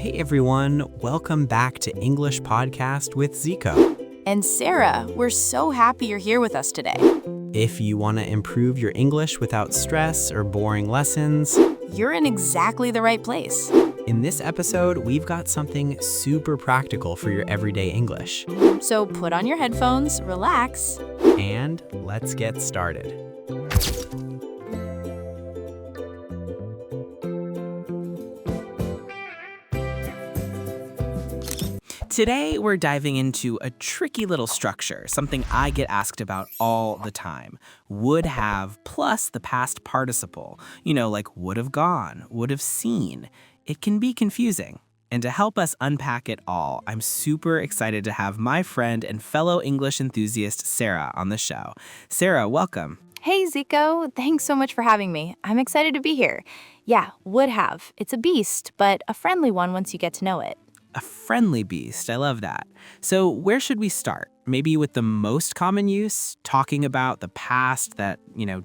Hey everyone, welcome back to English Podcast with Zico. And Sarah, we're so happy you're here with us today. If you want to improve your English without stress or boring lessons, You're in exactly the right place. in this episode, we've got something super practical for your everyday English. So put on your headphones, relax. And let's get started. Today, we're diving into a tricky little structure, something I get asked about all the time. Would have plus the past participle. Like would have gone, would have seen. It can be confusing. And to help us unpack it all, I'm super excited to have my friend and fellow English enthusiast, Sarah, on the show. Sarah, welcome. Hey, Zico. Thanks so much for having me. I'm excited to be here. Yeah, would have. It's a beast, but a friendly one once you get to know it. A friendly beast. I love that. So where should we start? Maybe with the most common use, talking about the past that,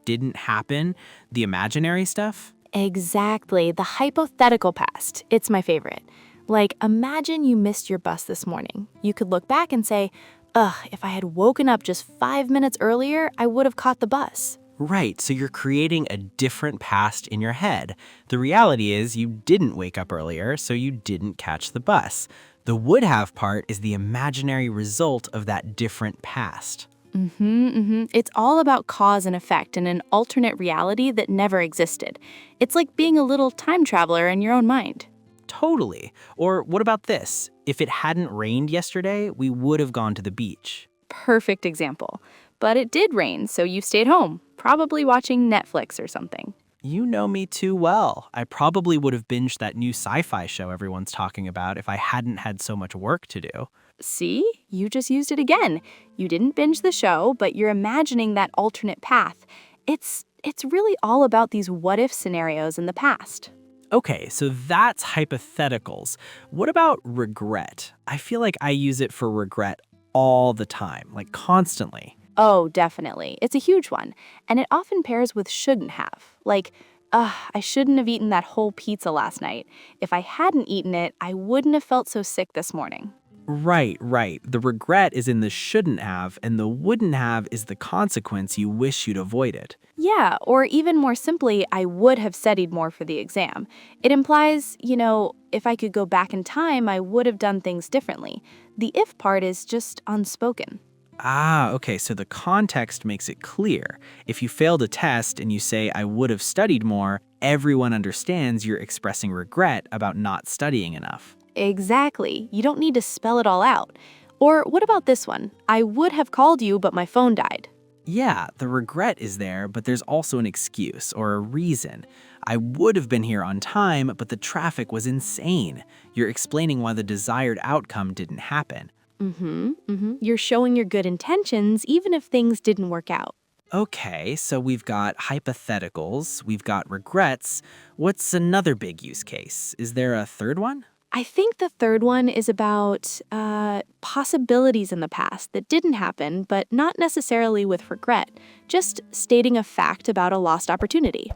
didn't happen, the imaginary stuff? Exactly. The hypothetical past. It's my favorite. Like, imagine you missed your bus this morning. You could look back and say, if I had woken up just 5 minutes earlier, I would have caught the bus. Right, so you're creating a different past in your head. The reality is you didn't wake up earlier, so you didn't catch the bus. The would have part is the imaginary result of that different past. It's all about cause and effect in an alternate reality that never existed. It's like being a little time traveler in your own mind. Totally. Or what about this? If it hadn't rained yesterday, we would have gone to the beach. Perfect example. But it did rain, so you stayed home, probably watching Netflix or something. You know me too well. I probably would have binged that new sci-fi show everyone's talking about if I hadn't had so much work to do. See? You just used it again. You didn't binge the show, but you're imagining that alternate path. It's really all about these what-if scenarios in the past. Okay, so that's hypotheticals. What about regret? I feel like I use it for regret all the time, like constantly. Oh, definitely. It's a huge one. And it often pairs with shouldn't have. Like, I shouldn't have eaten that whole pizza last night. If I hadn't eaten it, I wouldn't have felt so sick this morning. Right. The regret is in the shouldn't have, and the wouldn't have is the consequence you wish you'd avoided. Yeah, or even more simply, I would have studied more for the exam. It implies, if I could go back in time, I would have done things differently. The if part is just unspoken. Okay, so the context makes it clear. If you failed a test and you say, I would have studied more, everyone understands you're expressing regret about not studying enough. Exactly. You don't need to spell it all out. Or what about this one? I would have called you, but my phone died. Yeah, the regret is there, but there's also an excuse or a reason. I would have been here on time, but the traffic was insane. You're explaining why the desired outcome didn't happen. You're showing your good intentions even if things didn't work out. Okay, so we've got hypotheticals, we've got regrets. What's another big use case? Is there a third one? I think the third one is about possibilities in the past that didn't happen, but not necessarily with regret, just stating a fact about a lost opportunity.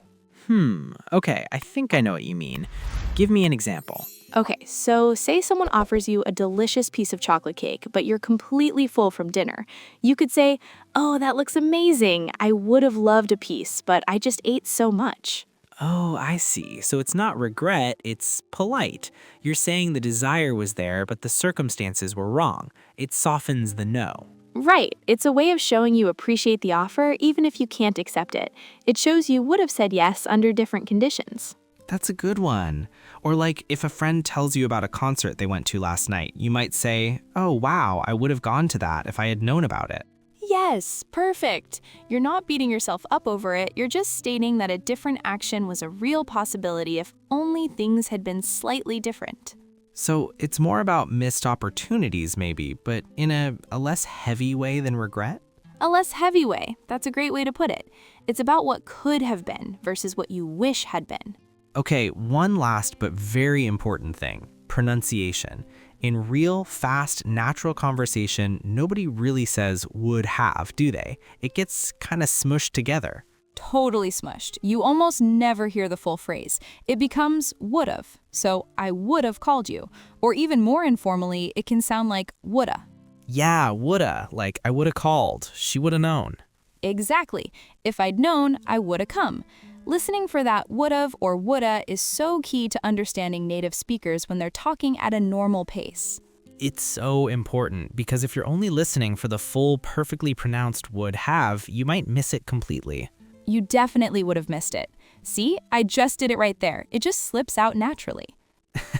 Okay, I think I know what you mean. Give me an example. Okay, so say someone offers you a delicious piece of chocolate cake, but you're completely full from dinner. You could say, "Oh, that looks amazing. I would have loved a piece, but I just ate so much." Oh, I see. So it's not regret, it's polite. You're saying the desire was there, but the circumstances were wrong. It softens the no. Right. It's a way of showing you appreciate the offer even if you can't accept it. It shows you would have said yes under different conditions. That's a good one. Or like if a friend tells you about a concert they went to last night, you might say, "Oh, wow, I would have gone to that if I had known about it." Yes, perfect. You're not beating yourself up over it. You're just stating that a different action was a real possibility if only things had been slightly different. So it's more about missed opportunities maybe, but in a less heavy way than regret? A less heavy way. That's a great way to put it. It's about what could have been versus what you wish had been. Okay, one last but very important thing, pronunciation. In real, fast, natural conversation, nobody really says would have, do they? It gets kind of smushed together. Totally smushed. You almost never hear the full phrase. It becomes would've. So, I would've called you. Or even more informally, it can sound like woulda. Yeah, woulda, like I woulda called. She woulda known. Exactly. If I'd known, I woulda come. Listening for that would've or woulda is so key to understanding native speakers when they're talking at a normal pace. It's so important because if you're only listening for the full, perfectly pronounced would have, you might miss it completely. You definitely would have missed it. See, I just did it right there. It just slips out naturally.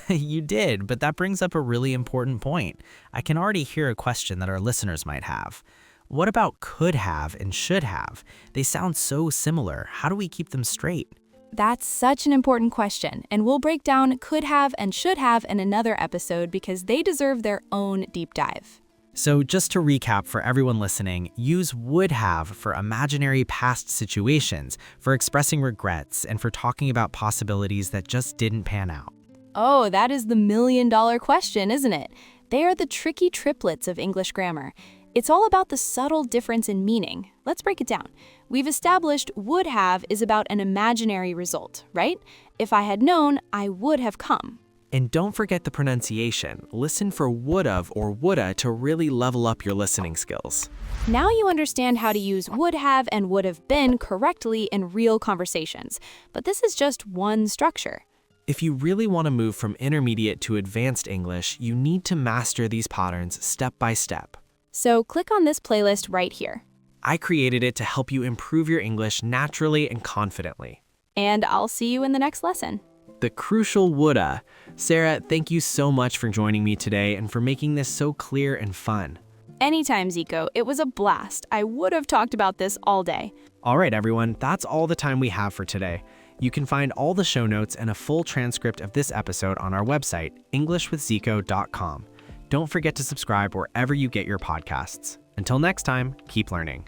You did, but that brings up a really important point. I can already hear a question that our listeners might have. What about could have and should have? They sound so similar. How do we keep them straight? That's such an important question, and we'll break down could have and should have in another episode because they deserve their own deep dive. So just to recap for everyone listening, use would have for imaginary past situations, for expressing regrets, and for talking about possibilities that just didn't pan out. Oh, that is the million-dollar question, isn't it? They are the tricky triplets of English grammar. It's all about the subtle difference in meaning. Let's break it down. We've established would have is about an imaginary result, right? If I had known, I would have come. And don't forget the pronunciation. Listen for would've or woulda to really level up your listening skills. Now you understand how to use would have and would have been correctly in real conversations. But this is just one structure. If you really want to move from intermediate to advanced English, you need to master these patterns step by step. So click on this playlist right here. I created it to help you improve your English naturally and confidently. And I'll see you in the next lesson. The crucial woulda. Sarah, thank you so much for joining me today and for making this so clear and fun. Anytime, Zico. It was a blast. I would have talked about this all day. All right, everyone, that's all the time we have for today. You can find all the show notes and a full transcript of this episode on our website, englishwithzico.com. Don't forget to subscribe wherever you get your podcasts. Until next time, keep learning.